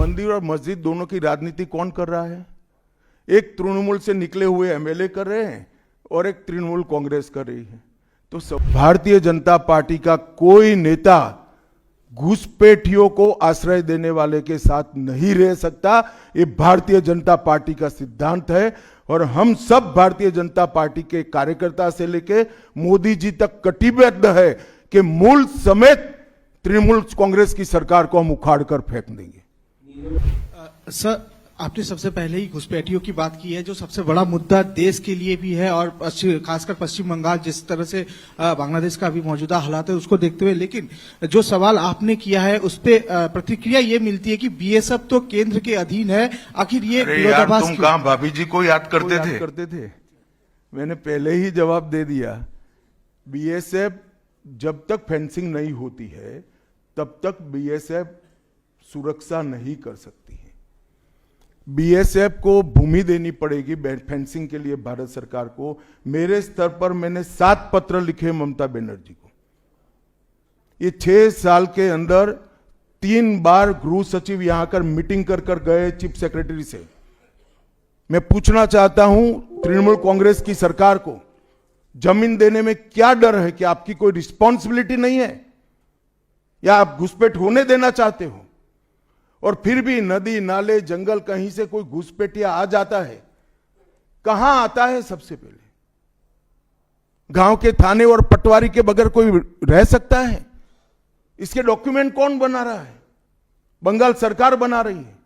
मंदिर और मस्जिद दोनों की राजनीति कौन कर रहा है? एक तृणमूल से निकले हुए एमएलए कर रहे हैं और एक तृणमूल कांग्रेस कर रही है। तो भारतीय जनता पार्टी का कोई नेता घुसपैठियों को आश्रय देने वाले के साथ नहीं रह सकता। ये भारतीय जनता पार्टी का सिद्धांत है और हम सब भारतीय जनता पार्टी के कार्यकर्ता से लेके मोदी जी तक कटिबद्ध है कि मूल समेत तृणमूल कांग्रेस की सरकार को हम उखाड़ कर फेंक देंगे। सर, आपने सबसे पहले ही घुसपैठियों की बात की है, जो सबसे बड़ा मुद्दा देश के लिए भी है और खासकर पश्चिम बंगाल जिस तरह से बांग्लादेश का अभी मौजूदा हालात है उसको देखते हुए। लेकिन जो सवाल आपने किया है उस पे प्रतिक्रिया ये मिलती है कि बीएसएफ तो केंद्र के अधीन है, आखिर ये विरोधाभास तुम कहां भाभी जी को याद करते थे? मैंने पहले ही जवाब दे दिया। बीएसएफ जब तक फेंसिंग नहीं होती है तब तक बीएसएफ सुरक्षा नहीं कर सकती है। बीएसएफ को भूमि देनी पड़ेगी फेंसिंग के लिए भारत सरकार को। मेरे स्तर पर मैंने 7 पत्र लिखे ममता बनर्जी को। ये 6 साल के अंदर 3 बार गृह सचिव यहां आकर मीटिंग कर गए चीफ सेक्रेटरी से। मैं पूछना चाहता हूं तृणमूल कांग्रेस की सरकार को, जमीन देने में क्या डर है? कि आपकी कोई रिस्पॉन्सिबिलिटी नहीं है या आप घुसपैठ होने देना चाहते हो? और फिर भी नदी नाले जंगल कहीं से कोई घुसपैठिया आ जाता है, कहां आता है? सबसे पहले गांव के थाने और पटवारी के बगैर कोई रह सकता है? इसके डॉक्यूमेंट कौन बना रहा है? बंगाल सरकार बना रही है।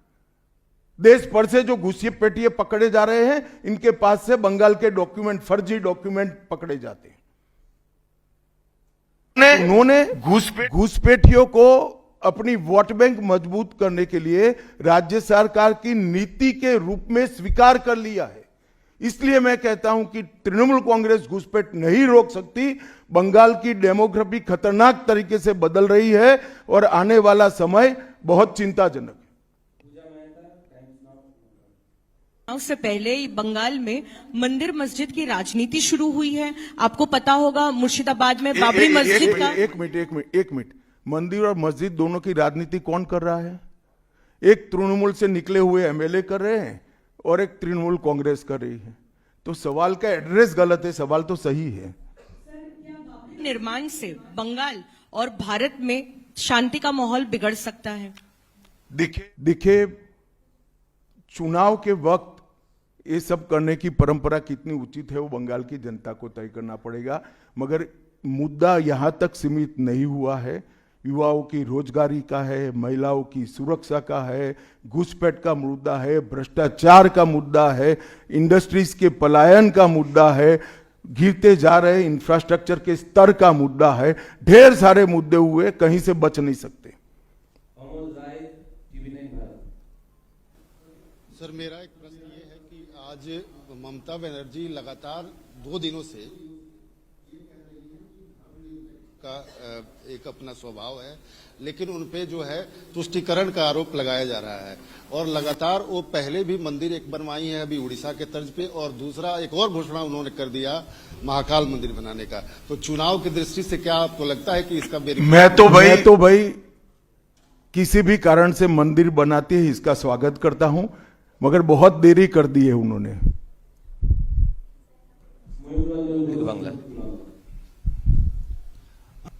देश भर से जो घुसपैठिए पकड़े जा रहे हैं, इनके पास से बंगाल के डॉक्यूमेंट, फर्जी डॉक्यूमेंट पकड़े जाते हैं। उन्होंने घुसपैठियों को अपनी वोट बैंक मजबूत करने के लिए राज्य सरकार की नीति के रूप में स्वीकार कर लिया है। इसलिए मैं कहता हूं कि तृणमूल कांग्रेस घुसपैठ नहीं रोक सकती। बंगाल की डेमोग्राफी खतरनाक तरीके से बदल रही है और आने वाला समय बहुत चिंताजनक है। से पहले बंगाल में मंदिर मस्जिद की राजनीति शुरू हुई है। आपको पता होगा मुर्शिदाबाद में बाबरी मस्जिद का। एक मिनट। मंदिर और मस्जिद दोनों की राजनीति कौन कर रहा है? एक तृणमूल से निकले हुए एमएलए कर रहे हैं और एक तृणमूल कांग्रेस कर रही है। तो सवाल का एड्रेस गलत है, सवाल तो सही है। निर्माण से बंगाल और भारत में शांति का माहौल बिगड़ सकता है। देखिए, चुनाव के वक्त ये सब करने की परंपरा कितनी उचित है वो बंगाल की जनता को तय करना पड़ेगा। मगर मुद्दा यहां तक सीमित नहीं हुआ है। युवाओं की रोजगारी का है, महिलाओं की सुरक्षा का है, घुसपैठ का मुद्दा है, भ्रष्टाचार का मुद्दा है, इंडस्ट्रीज के पलायन का मुद्दा है, गिरते जा रहे इंफ्रास्ट्रक्चर के स्तर का मुद्दा है। ढेर सारे मुद्दे हुए, कहीं से बच नहीं सकते। सर, मेरा एक प्रश्न ये है कि आज ममता बनर्जी लगातार 2 दिनों से का एक अपना स्वभाव है, लेकिन उनपे जो है तुष्टीकरण का आरोप लगाया जा रहा है और लगातार वो पहले भी मंदिर एक बनवाई है अभी उड़ीसा के तर्ज पे, और दूसरा एक और घोषणा उन्होंने कर दिया महाकाल मंदिर बनाने का। तो चुनाव की दृष्टि से क्या आपको लगता है कि इसका मैं तो भाई किसी भी कारण से मंदिर बनाती है इसका स्वागत करता हूं, मगर बहुत देरी कर दी है उन्होंने।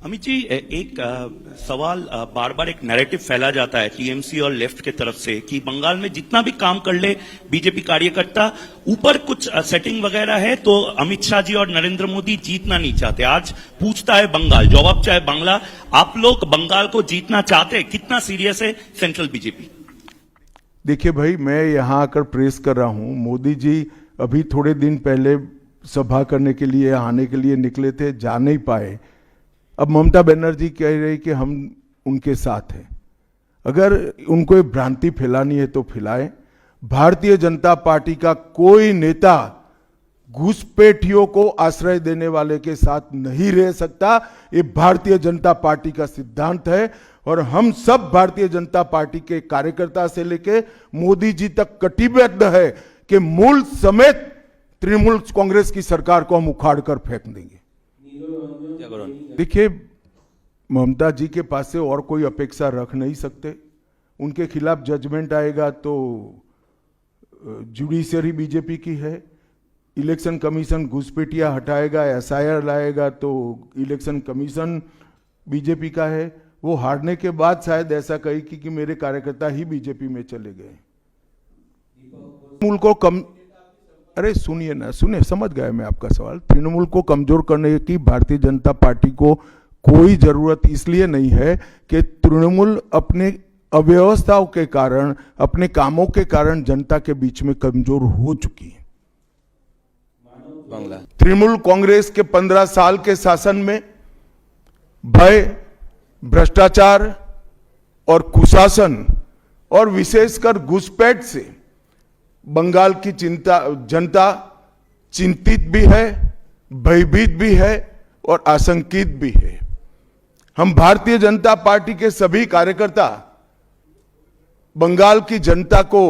अमित जी, एक सवाल बार बार एक नैरेटिव फैला जाता है टीएमसी और लेफ्ट के तरफ से कि बंगाल में जितना भी काम कर ले बीजेपी कार्यकर्ता, ऊपर कुछ सेटिंग वगैरह है तो अमित शाह जी और नरेंद्र मोदी जीतना नहीं चाहते। आज पूछता है बंगाल, जवाब चाहे बांग्ला, आप लोग बंगाल को जीतना चाहते हैं? कितना सीरियस है सेंट्रल बीजेपी? देखिए भाई, मैं यहां आकर प्रेस कर रहा हूं। मोदी जी अभी थोड़े दिन पहले सभा करने के लिए आने के लिए निकले थे, जा नहीं पाए। अब ममता बनर्जी कह रही कि हम उनके साथ हैं। अगर उनको भ्रांति फैलानी है तो फैलाएं। भारतीय जनता पार्टी का कोई नेता घुसपैठियों को आश्रय देने वाले के साथ नहीं रह सकता। ये भारतीय जनता पार्टी का सिद्धांत है और हम सब भारतीय जनता पार्टी के कार्यकर्ता से लेके मोदी जी तक कटिबद्ध है कि मूल समेत तृणमूल कांग्रेस की सरकार को हम उखाड़ कर फेंक देंगे। देखिए, ममता जी के पास से और कोई अपेक्षा रख नहीं सकते। उनके खिलाफ जजमेंट आएगा तो जुडिशरी बीजेपी की है, इलेक्शन कमीशन घुसपैठिया हटाएगा, एसआईआर लाएगा तो इलेक्शन कमीशन बीजेपी का है। वो हारने के बाद शायद ऐसा कही कि मेरे कार्यकर्ता ही बीजेपी में चले गए। तृणमूल को कम, अरे सुनिए ना, सुनिए, समझ गया मैं आपका सवाल। तृणमूल को कमजोर करने की भारतीय जनता पार्टी को कोई जरूरत इसलिए नहीं है कि तृणमूल अपने अव्यवस्थाओं के कारण, अपने कामों के कारण जनता के बीच में कमजोर हो चुकी है। तृणमूल कांग्रेस के 15 साल के शासन में भय, भ्रष्टाचार और कुशासन और विशेषकर घुसपैठ से बंगाल की जनता चिंतित भी है, भयभीत भी है और आशंकित भी है। हम भारतीय जनता पार्टी के सभी कार्यकर्ता बंगाल की जनता को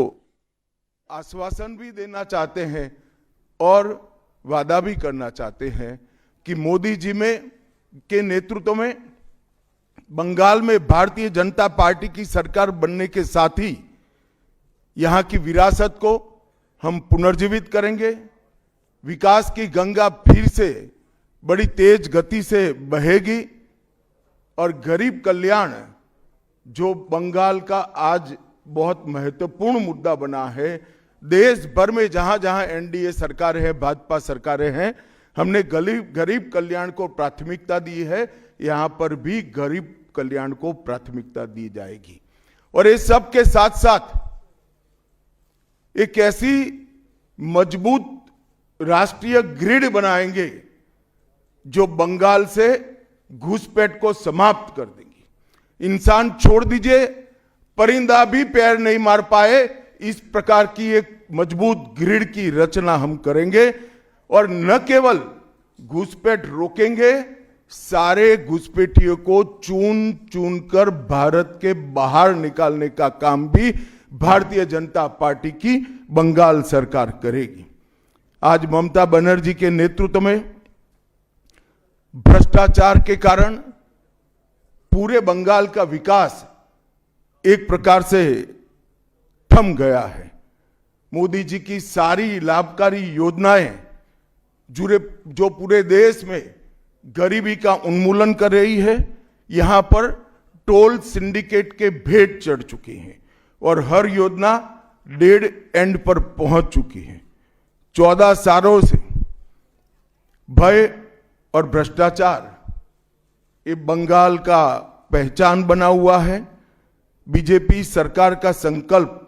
आश्वासन भी देना चाहते हैं और वादा भी करना चाहते हैं कि मोदी जी के नेतृत्व में बंगाल में भारतीय जनता पार्टी की सरकार बनने के साथ ही यहां की विरासत को हम पुनर्जीवित करेंगे। विकास की गंगा फिर से बड़ी तेज गति से बहेगी और गरीब कल्याण, जो बंगाल का आज बहुत महत्वपूर्ण मुद्दा बना है, देश भर में जहां जहां एनडीए सरकार है, भाजपा सरकारें हैं, हमने गरीब कल्याण को प्राथमिकता दी है। यहां पर भी गरीब कल्याण को प्राथमिकता दी जाएगी। और इस सब के साथ साथ एक ऐसी मजबूत राष्ट्रीय ग्रिड बनाएंगे जो बंगाल से घुसपैठ को समाप्त कर देंगी। इंसान छोड़ दीजिए, परिंदा भी पैर नहीं मार पाए, इस प्रकार की एक मजबूत ग्रिड की रचना हम करेंगे। और न केवल घुसपैठ रोकेंगे, सारे घुसपैठियों को चुन चुन कर भारत के बाहर निकालने का काम भी भारतीय जनता पार्टी की बंगाल सरकार करेगी। आज ममता बनर्जी के नेतृत्व में भ्रष्टाचार के कारण पूरे बंगाल का विकास एक प्रकार से थम गया है। मोदी जी की सारी लाभकारी योजनाएं जो पूरे देश में गरीबी का उन्मूलन कर रही है, यहां पर टोल सिंडिकेट के भेंट चढ़ चुकी हैं और हर योजना डेड एंड पर पहुंच चुकी है। 14 सालों से भय और भ्रष्टाचार ये बंगाल का पहचान बना हुआ है। बीजेपी सरकार का संकल्प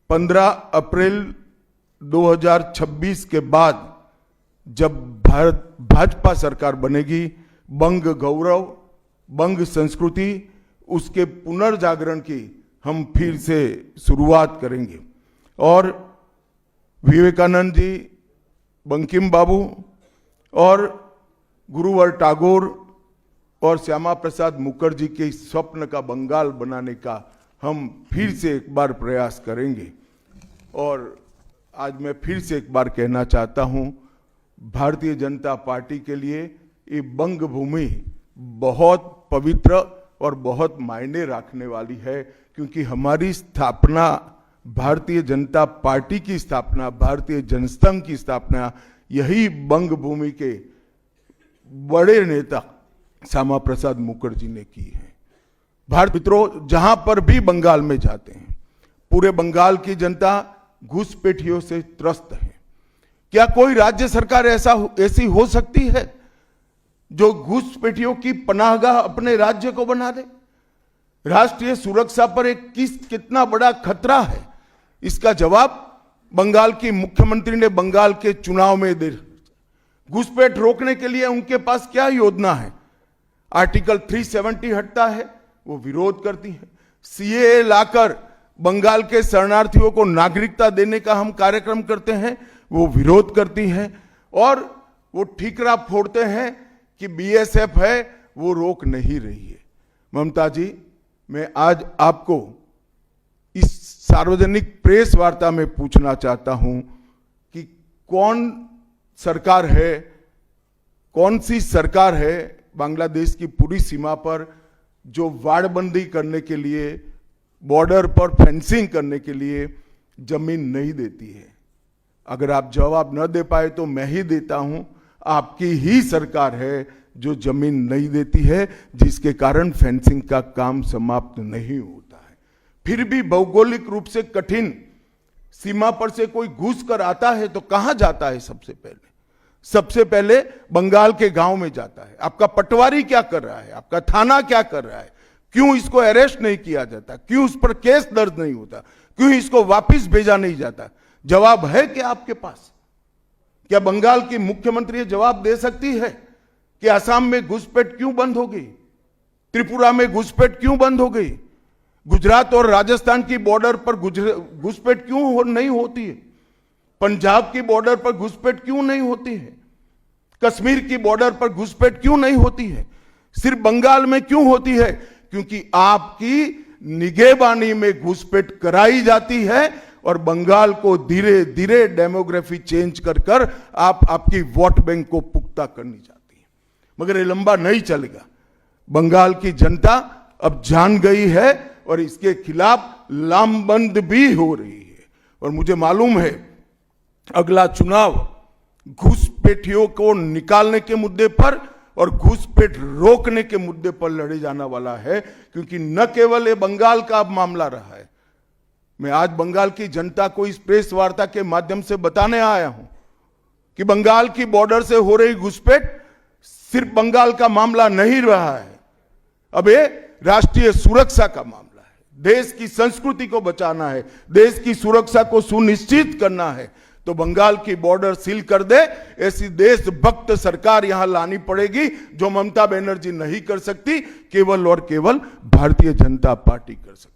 15 अप्रैल 2026 के बाद जब भाजपा सरकार बनेगी, बंग गौरव, बंग संस्कृति, उसके पुनर्जागरण की हम फिर से शुरुआत करेंगे। और विवेकानंद जी, बंकिम बाबू और गुरुवर टैगोर और श्यामा प्रसाद मुखर्जी के स्वप्न का बंगाल बनाने का हम फिर से एक बार प्रयास करेंगे। और आज मैं फिर से एक बार कहना चाहता हूं, भारतीय जनता पार्टी के लिए ये बंग भूमि बहुत पवित्र और बहुत मायने रखने वाली है, क्योंकि हमारी स्थापना, भारतीय जनता पार्टी की स्थापना, भारतीय जनसंघ की स्थापना यही बंग भूमि के बड़े नेता श्यामा प्रसाद मुखर्जी ने की है। भारत मित्रों, जहां पर भी बंगाल में जाते हैं, पूरे बंगाल की जनता घुसपैठियों से त्रस्त है। क्या कोई राज्य सरकार ऐसी हो सकती है जो घुसपैठियों की पनाहगाह अपने राज्य को बना दे? राष्ट्रीय सुरक्षा पर एक कितना बड़ा खतरा है, इसका जवाब बंगाल की मुख्यमंत्री ने बंगाल के चुनाव में दे। घुसपैठ रोकने के लिए उनके पास क्या योजना है? आर्टिकल 370 हटता है, वो विरोध करती है। सीएए लाकर बंगाल के शरणार्थियों को नागरिकता देने का हम कार्यक्रम करते हैं, वो विरोध करती है। और वो ठीकरा फोड़ते हैं कि बीएसएफ है, वो रोक नहीं रही है। ममता जी, मैं आज आपको इस सार्वजनिक प्रेस वार्ता में पूछना चाहता हूं कि कौन सरकार है, कौन सी सरकार है बांग्लादेश की पूरी सीमा पर जो वाड़बंदी करने के लिए, बॉर्डर पर फेंसिंग करने के लिए जमीन नहीं देती है। अगर आप जवाब न दे पाए तो मैं ही देता हूं, आपकी ही सरकार है जो जमीन नहीं देती है, जिसके कारण फेंसिंग का काम समाप्त नहीं होता है। फिर भी भौगोलिक रूप से कठिन सीमा पर से कोई घुस कर आता है तो कहां जाता है? सबसे पहले बंगाल के गांव में जाता है। आपका पटवारी क्या कर रहा है? आपका थाना क्या कर रहा है? क्यों इसको अरेस्ट नहीं किया जाता? क्यों उस पर केस दर्ज नहीं होता? क्यों इसको वापस भेजा नहीं जाता? जवाब है क्या आपके पास? क्या बंगाल की मुख्यमंत्री जवाब दे सकती है कि असम में घुसपैठ क्यों बंद हो गई? त्रिपुरा में घुसपैठ क्यों बंद हो गई? गुजरात और राजस्थान की बॉर्डर पर घुसपैठ क्यों नहीं होती है? पंजाब की बॉर्डर पर घुसपैठ क्यों नहीं होती है? कश्मीर की बॉर्डर पर घुसपैठ क्यों नहीं होती है? सिर्फ बंगाल में क्यों होती है? क्योंकि आपकी निगहबानी में घुसपैठ कराई जाती है और बंगाल को धीरे धीरे डेमोग्राफी चेंज कर आपकी वोट बैंक को पुख्ता करनी चाहती है। मगर ये लंबा नहीं चलेगा। बंगाल की जनता अब जान गई है और इसके खिलाफ लामबंद भी हो रही है। और मुझे मालूम है अगला चुनाव घुसपैठियों को निकालने के मुद्दे पर और घुसपैठ रोकने के मुद्दे पर लड़े जाना वाला है, क्योंकि न केवल ये बंगाल का अब मामला रहा है। मैं आज बंगाल की जनता को इस प्रेस वार्ता के माध्यम से बताने आया हूं कि बंगाल की बॉर्डर से हो रही घुसपैठ सिर्फ बंगाल का मामला नहीं रहा है, अब ये राष्ट्रीय सुरक्षा का मामला है। देश की संस्कृति को बचाना है, देश की सुरक्षा को सुनिश्चित करना है, तो बंगाल की बॉर्डर सील कर दे, ऐसी देशभक्त सरकार यहां लानी पड़ेगी जो ममता बनर्जी नहीं कर सकती, केवल और केवल भारतीय जनता पार्टी कर सकती।